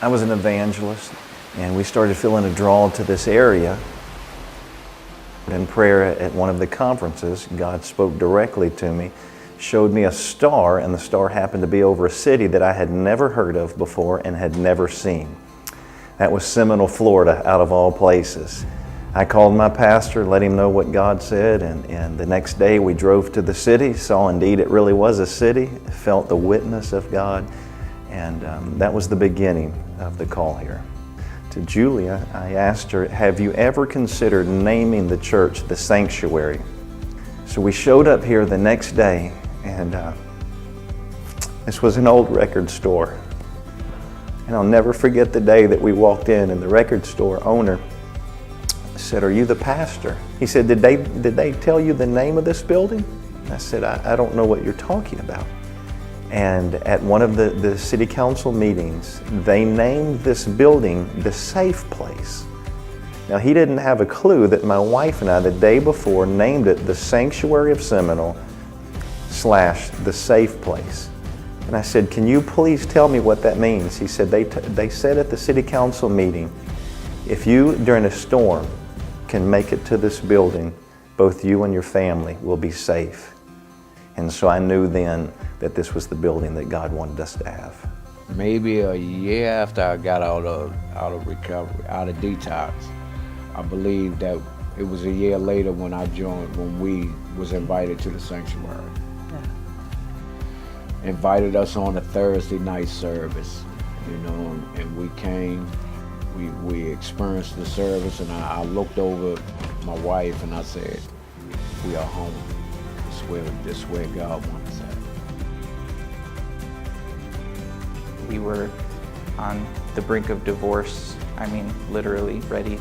I was an evangelist, and we started feeling a draw to this area. In prayer at one of the conferences, God spoke directly to me, showed me a star, and the star happened to be over a city that I had never heard of before and had never seen. That was Seminole, Florida, out of all places. I called my pastor, let him know what God said, and the next day we drove to the city, saw indeed it really was a city, felt the witness of God, and that was the beginning of the call here. To Julia, I asked her, have you ever considered naming the church the Sanctuary? So we showed up here the next day, and this was an old record store. And I'll never forget the day that we walked in and the record store owner said, are you the pastor? He said, did they tell you the name of this building? I said, I don't know what you're talking about. And at one of the city council meetings, they named this building the Safe Place. Now, he didn't have a clue that my wife and I, the day before, named it the Sanctuary of Seminole / the Safe Place. And I said, can you please tell me what that means? He said, they said at the city council meeting, if you, during a storm, can make it to this building, both you and your family will be safe. And so I knew then that this was the building that God wanted us to have. Maybe a year after I got out of recovery, out of detox, I believe that it was a year later when I joined, when we was invited to the sanctuary. Yeah. Invited us on a Thursday night service, you know, and we came, we experienced the service, and I looked over my wife and I said, we are home. This is where God wants us at. We were on the brink of divorce. I mean, literally ready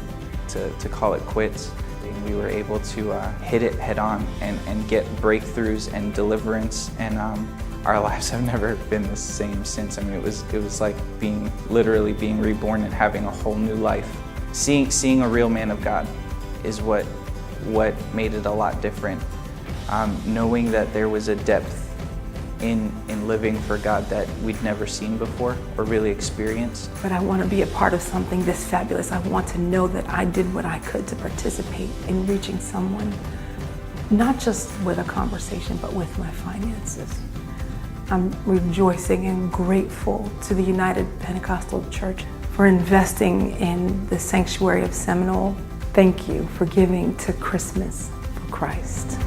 to call it quits. And we were able to hit it head on and get breakthroughs and deliverance. And our lives have never been the same since. I mean, it was like literally being reborn and having a whole new life. Seeing a real man of God is what made it a lot different. Knowing that there was a depth in living for God that we'd never seen before or really experienced. But I want to be a part of something this fabulous. I want to know that I did what I could to participate in reaching someone, not just with a conversation, but with my finances. I'm rejoicing and grateful to the United Pentecostal Church for investing in the Sanctuary of Seminole. Thank you for giving to Christmas for Christ.